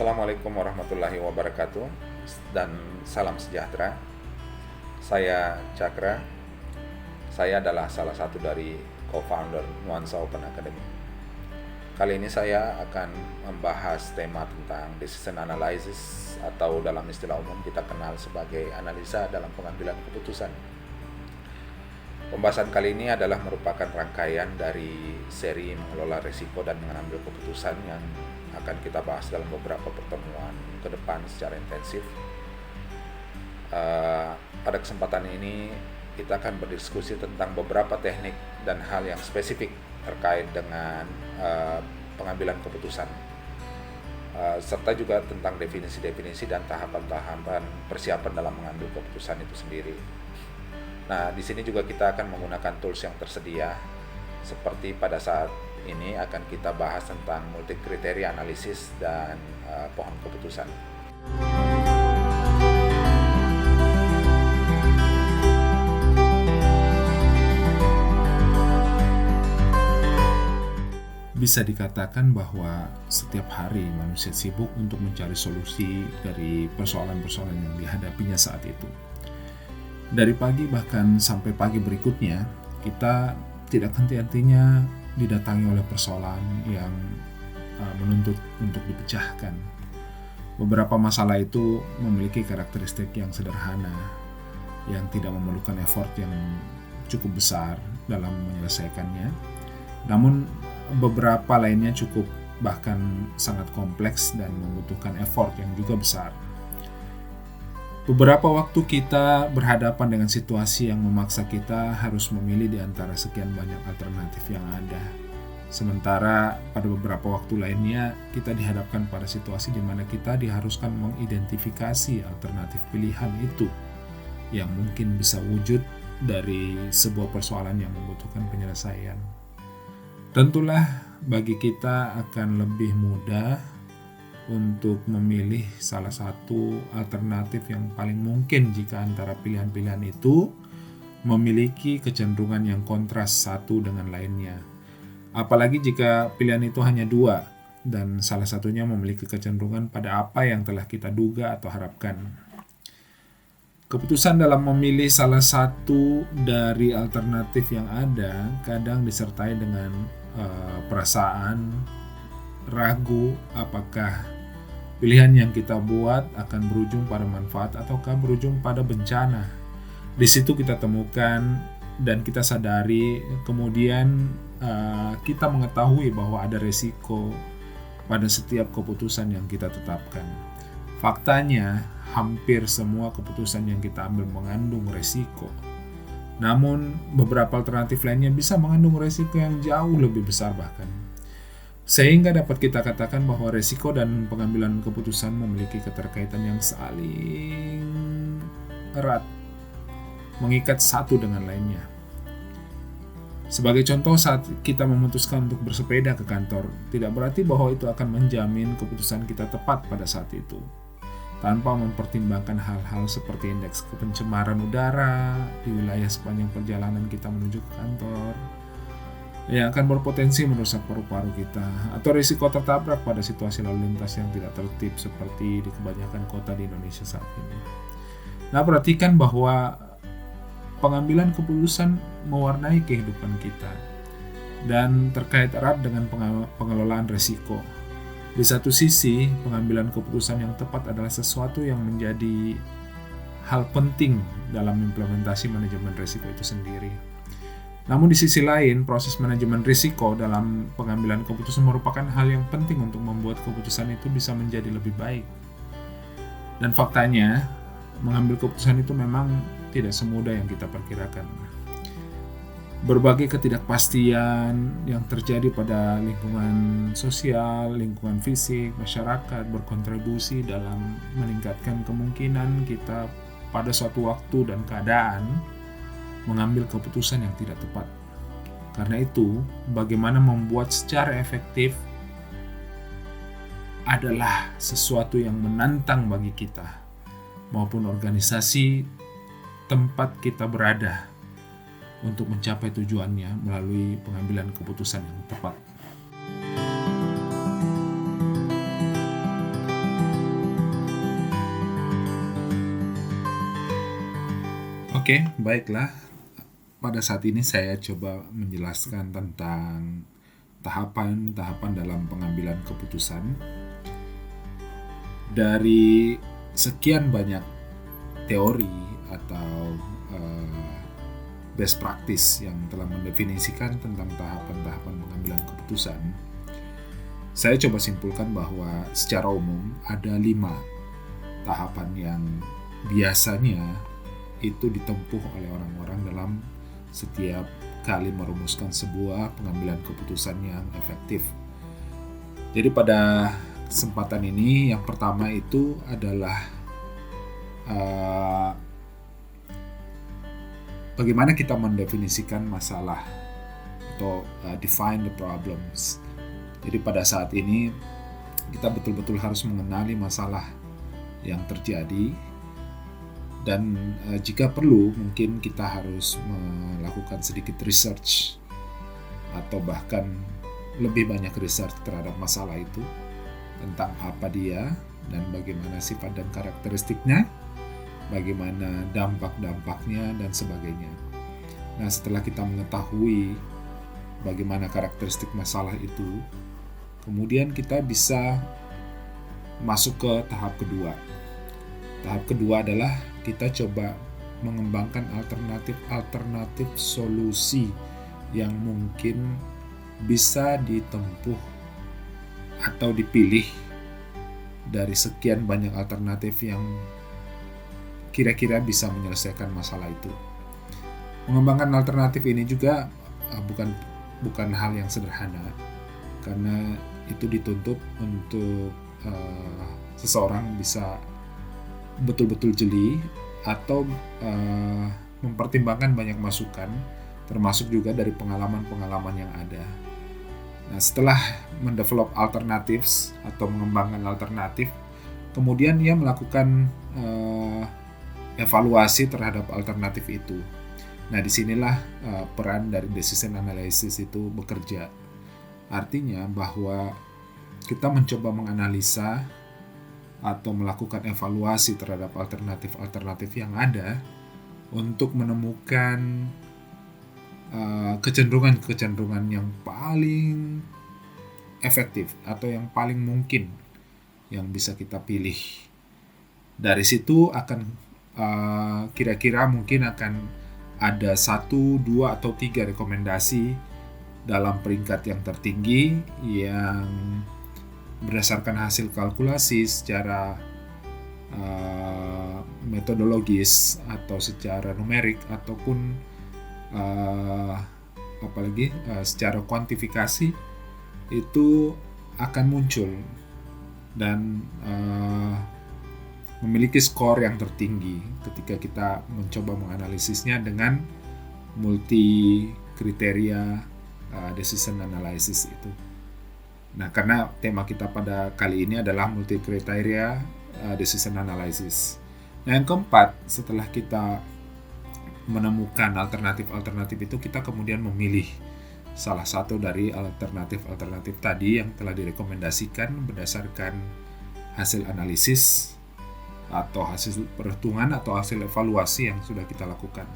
Assalamualaikum warahmatullahi wabarakatuh dan salam sejahtera. Saya Cakra. Saya adalah salah satu dari co-founder Nuansa Open Academy. Kali ini saya akan membahas tema tentang decision analysis atau dalam istilah umum kita kenal sebagai analisa dalam pengambilan keputusan. Pembahasan kali ini adalah merupakan rangkaian dari seri mengelola risiko dan mengambil keputusan yang akan kita bahas dalam beberapa pertemuan ke depan secara intensif. Pada kesempatan ini kita akan berdiskusi tentang beberapa teknik dan hal yang spesifik terkait dengan pengambilan keputusan, serta juga tentang definisi-definisi dan tahapan-tahapan persiapan dalam mengambil keputusan itu sendiri. Nah, di sini juga kita akan menggunakan tools yang tersedia, seperti pada saat ini akan kita bahas tentang multi kriteria analisis dan pohon keputusan. Bisa dikatakan bahwa setiap hari manusia sibuk untuk mencari solusi dari persoalan-persoalan yang dihadapinya saat itu. Dari pagi bahkan sampai pagi berikutnya, kita tidak henti-hentinya didatangi oleh persoalan yang menuntut untuk dipecahkan. Beberapa masalah itu memiliki karakteristik yang sederhana, yang tidak memerlukan effort yang cukup besar dalam menyelesaikannya. Namun beberapa lainnya cukup bahkan sangat kompleks dan membutuhkan effort yang juga besar. Beberapa waktu kita berhadapan dengan situasi yang memaksa kita harus memilih di antara sekian banyak alternatif yang ada. Sementara pada beberapa waktu lainnya kita dihadapkan pada situasi di mana kita diharuskan mengidentifikasi alternatif pilihan itu yang mungkin bisa wujud dari sebuah persoalan yang membutuhkan penyelesaian. Tentulah bagi kita akan lebih mudah untuk memilih salah satu alternatif yang paling mungkin jika antara pilihan-pilihan itu memiliki kecenderungan yang kontras satu dengan lainnya. Apalagi jika pilihan itu hanya dua dan salah satunya memiliki kecenderungan pada apa yang telah kita duga atau harapkan. Keputusan dalam memilih salah satu dari alternatif yang ada kadang disertai dengan perasaan ragu apakah pilihan yang kita buat akan berujung pada manfaat ataukah berujung pada bencana. Di situ kita temukan dan kita sadari, kemudian kita mengetahui bahwa ada resiko pada setiap keputusan yang kita tetapkan. Faktanya, hampir semua keputusan yang kita ambil mengandung resiko. Namun, beberapa alternatif lainnya bisa mengandung resiko yang jauh lebih besar bahkan. Sehingga dapat kita katakan bahwa resiko dan pengambilan keputusan memiliki keterkaitan yang saling erat, mengikat satu dengan lainnya. Sebagai contoh, saat kita memutuskan untuk bersepeda ke kantor, tidak berarti bahwa itu akan menjamin keputusan kita tepat pada saat itu. Tanpa mempertimbangkan hal-hal seperti indeks pencemaran udara di wilayah sepanjang perjalanan kita menuju ke kantor, yang akan berpotensi merusak paru-paru kita, atau risiko tertabrak pada situasi lalu lintas yang tidak tertib seperti di kebanyakan kota di Indonesia saat ini. Nah, perhatikan bahwa pengambilan keputusan mewarnai kehidupan kita dan terkait erat dengan pengelolaan risiko. Di satu sisi, pengambilan keputusan yang tepat adalah sesuatu yang menjadi hal penting dalam implementasi manajemen risiko itu sendiri. Namun di sisi lain, proses manajemen risiko dalam pengambilan keputusan merupakan hal yang penting untuk membuat keputusan itu bisa menjadi lebih baik. Dan faktanya, mengambil keputusan itu memang tidak semudah yang kita perkirakan. Berbagai ketidakpastian yang terjadi pada lingkungan sosial, lingkungan fisik, masyarakat berkontribusi dalam meningkatkan kemungkinan kita pada suatu waktu dan keadaan mengambil keputusan yang tidak tepat. Karena itu, bagaimana membuat secara efektif adalah sesuatu yang menantang bagi kita maupun organisasi tempat kita berada untuk mencapai tujuannya melalui pengambilan keputusan yang tepat. Oke, baiklah. Pada saat ini saya coba menjelaskan tentang tahapan-tahapan dalam pengambilan keputusan. Dari sekian banyak teori atau best practice yang telah mendefinisikan tentang tahapan-tahapan pengambilan keputusan, saya coba simpulkan bahwa secara umum ada 5 tahapan yang biasanya itu ditempuh oleh orang-orang dalam setiap kali merumuskan sebuah pengambilan keputusan yang efektif. Jadi pada kesempatan ini yang pertama itu adalah bagaimana kita mendefinisikan masalah atau define the problems. Jadi pada saat ini kita betul-betul harus mengenali masalah yang terjadi. Dan jika perlu mungkin kita harus melakukan sedikit research atau bahkan lebih banyak research terhadap masalah itu, tentang apa dia dan bagaimana sifat dan karakteristiknya, bagaimana dampak-dampaknya dan sebagainya. Nah, setelah kita mengetahui bagaimana karakteristik masalah itu, kemudian kita bisa masuk ke tahap kedua. Tahap kedua adalah kita coba mengembangkan alternatif solusi yang mungkin bisa ditempuh atau dipilih dari sekian banyak alternatif yang kira-kira bisa menyelesaikan masalah itu. Mengembangkan alternatif ini juga bukan hal yang sederhana, karena itu dituntut untuk seseorang bisa betul-betul jeli atau mempertimbangkan banyak masukan, termasuk juga dari pengalaman-pengalaman yang ada. Nah, setelah mendevelop alternatives atau mengembangkan alternatif, kemudian ia melakukan evaluasi terhadap alternatif itu. Nah, disinilah peran dari decision analysis itu bekerja. Artinya bahwa kita mencoba menganalisa atau melakukan evaluasi terhadap alternatif-alternatif yang ada untuk menemukan kecenderungan-kecenderungan yang paling efektif atau yang paling mungkin yang bisa kita pilih. Dari situ akan kira-kira mungkin akan ada 1, 2, atau 3 rekomendasi dalam peringkat yang tertinggi yang berdasarkan hasil kalkulasi secara metodologis atau secara numerik ataupun secara kuantifikasi itu akan muncul dan memiliki skor yang tertinggi ketika kita mencoba menganalisisnya dengan multi kriteria decision analysis itu. Nah, karena tema kita pada kali ini adalah multi kriteria decision analysis. Nah, yang keempat, setelah kita menemukan alternatif-alternatif itu, kita kemudian memilih salah satu dari alternatif-alternatif tadi yang telah direkomendasikan berdasarkan hasil analisis atau hasil perhitungan atau hasil evaluasi yang sudah kita lakukan.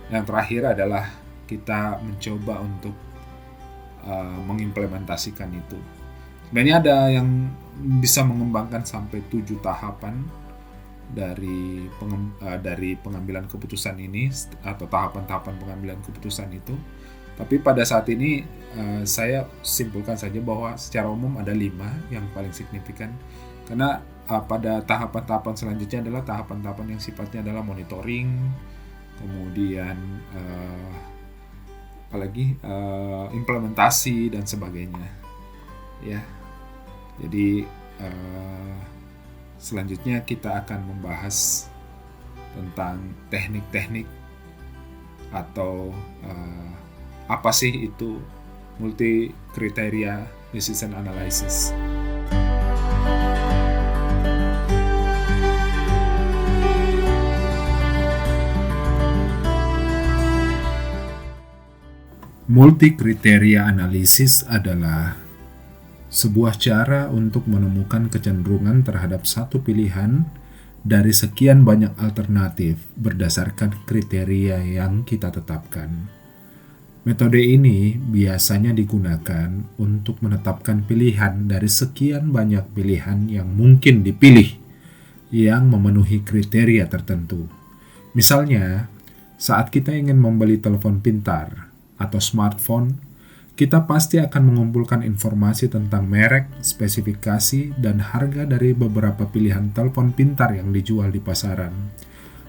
Yang terakhir adalah kita mencoba untuk mengimplementasikan itu. Sebenarnya ada yang bisa mengembangkan sampai 7 tahapan dari pengambilan keputusan ini atau tahapan-tahapan pengambilan keputusan itu. Tapi pada saat ini saya simpulkan saja bahwa secara umum ada 5 yang paling signifikan, karena pada tahapan-tahapan selanjutnya adalah tahapan-tahapan yang sifatnya adalah monitoring, kemudian implementasi dan sebagainya, ya. Jadi selanjutnya kita akan membahas tentang teknik-teknik atau apa sih itu multi kriteria decision analysis. Multi-kriteria analisis adalah sebuah cara untuk menemukan kecenderungan terhadap satu pilihan dari sekian banyak alternatif berdasarkan kriteria yang kita tetapkan. Metode ini biasanya digunakan untuk menetapkan pilihan dari sekian banyak pilihan yang mungkin dipilih yang memenuhi kriteria tertentu. Misalnya, saat kita ingin membeli telepon pintar atau smartphone, kita pasti akan mengumpulkan informasi tentang merek, spesifikasi, dan harga dari beberapa pilihan telepon pintar yang dijual di pasaran.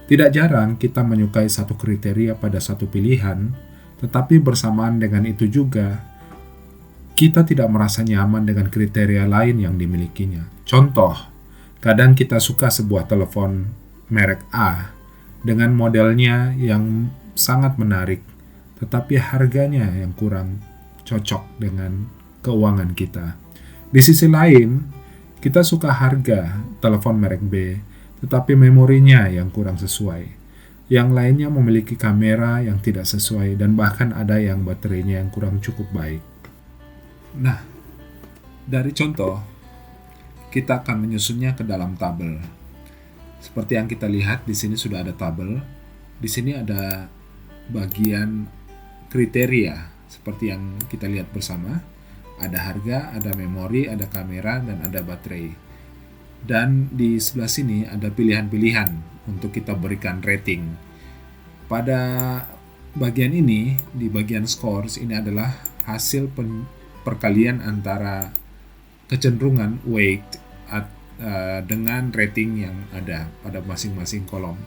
Tidak jarang kita menyukai satu kriteria pada satu pilihan, tetapi bersamaan dengan itu juga, kita tidak merasa nyaman dengan kriteria lain yang dimilikinya. Contoh, kadang kita suka sebuah telepon merek A dengan modelnya yang sangat menarik, tetapi harganya yang kurang cocok dengan keuangan kita. Di sisi lain, kita suka harga telepon merek B, tetapi memorinya yang kurang sesuai. Yang lainnya memiliki kamera yang tidak sesuai dan bahkan ada yang baterainya yang kurang cukup baik. Nah, dari contoh, kita akan menyusunnya ke dalam tabel. Seperti yang kita lihat di sini sudah ada tabel. Di sini ada bagian kriteria seperti yang kita lihat bersama. Ada harga, ada memori, ada kamera, dan ada baterai. Dan di sebelah sini ada pilihan-pilihan untuk kita berikan rating. Pada bagian ini, di bagian scores, ini adalah hasil perkalian antara kecenderungan weight dengan rating yang ada pada masing-masing kolom.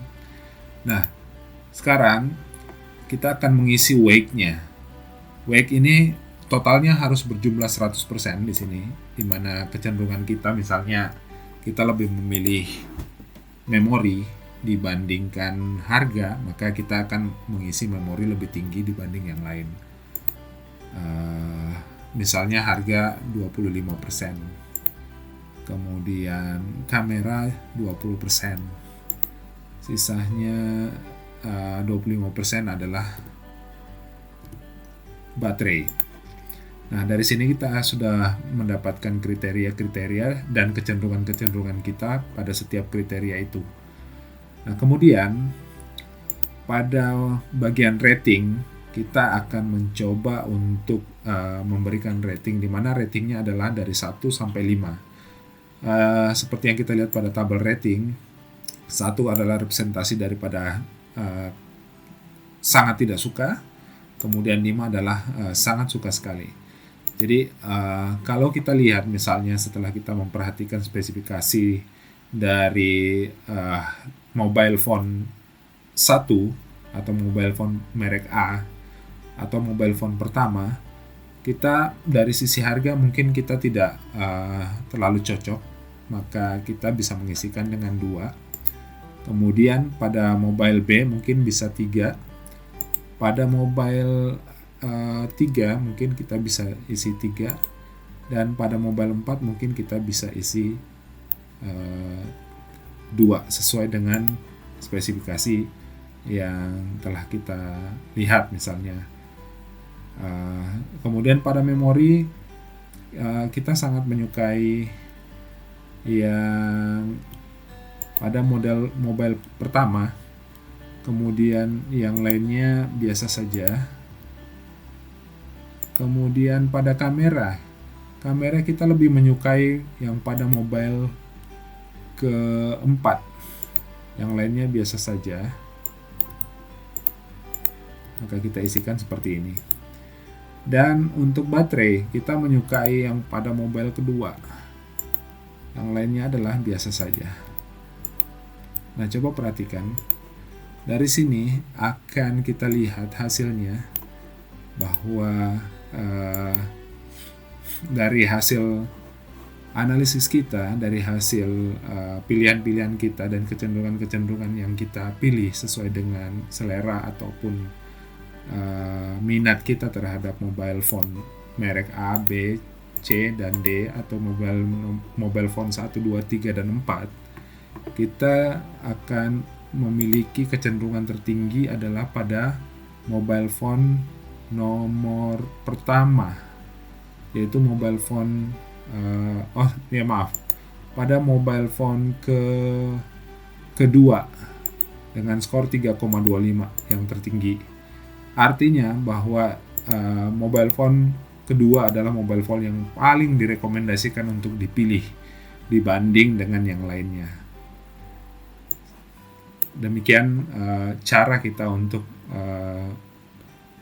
Nah, sekarang kita akan mengisi weight-nya. Weight ini totalnya harus berjumlah 100% di sini, di mana kecenderungan kita misalnya kita lebih memilih memori dibandingkan harga, maka kita akan mengisi memori lebih tinggi dibanding yang lain. Misalnya harga 25%, kemudian kamera 20%, sisanya 25% adalah baterai. Nah, dari sini kita sudah mendapatkan kriteria-kriteria dan kecenderungan-kecenderungan kita pada setiap kriteria itu. Nah, kemudian pada bagian rating, kita akan mencoba untuk memberikan rating, di mana ratingnya adalah dari 1 sampai 5. Seperti yang kita lihat pada tabel rating, 1 adalah representasi daripada sangat tidak suka, kemudian 5 adalah sangat suka sekali. Jadi kalau kita lihat misalnya setelah kita memperhatikan spesifikasi dari mobile phone 1 atau mobile phone merek A atau mobile phone pertama, kita dari sisi harga mungkin kita tidak terlalu cocok, maka kita bisa mengisikan dengan 2. Kemudian pada mobile B mungkin bisa 3. Pada mobile 3 mungkin kita bisa isi 3, dan pada mobile 4 mungkin kita bisa isi 2 sesuai dengan spesifikasi yang telah kita lihat misalnya. Kemudian pada memori kita sangat menyukai yang pada model mobile pertama, kemudian yang lainnya biasa saja. Kemudian pada kamera kita lebih menyukai yang pada mobile keempat, yang lainnya biasa saja. Maka kita isikan seperti ini. Dan untuk baterai kita menyukai yang pada mobile kedua, yang lainnya adalah biasa saja. Nah, coba perhatikan. Dari sini akan kita lihat hasilnya bahwa dari hasil analisis kita, dari hasil pilihan-pilihan kita dan kecenderungan-kecenderungan yang kita pilih sesuai dengan selera ataupun minat kita terhadap mobile phone merek A, B, C, dan D, atau mobile phone 1, 2, 3, dan 4, kita akan memiliki kecenderungan tertinggi adalah pada mobile phone nomor pertama, yaitu mobile phone pada mobile phone kedua dengan skor 3,25 yang tertinggi. Artinya bahwa mobile phone kedua adalah mobile phone yang paling direkomendasikan untuk dipilih dibanding dengan yang lainnya. Demikian cara kita untuk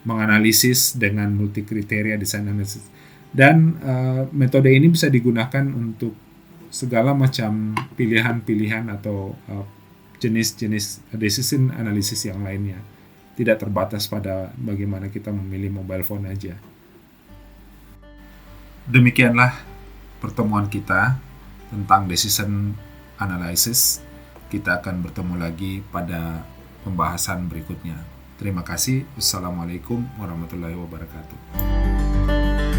menganalisis dengan multi kriteria design analysis. Dan metode ini bisa digunakan untuk segala macam pilihan-pilihan atau jenis-jenis decision analysis yang lainnya. Tidak terbatas pada bagaimana kita memilih mobile phone aja. Demikianlah pertemuan kita tentang decision analysis. Kita akan bertemu lagi pada pembahasan berikutnya. Terima kasih. Wassalamualaikum warahmatullahi wabarakatuh.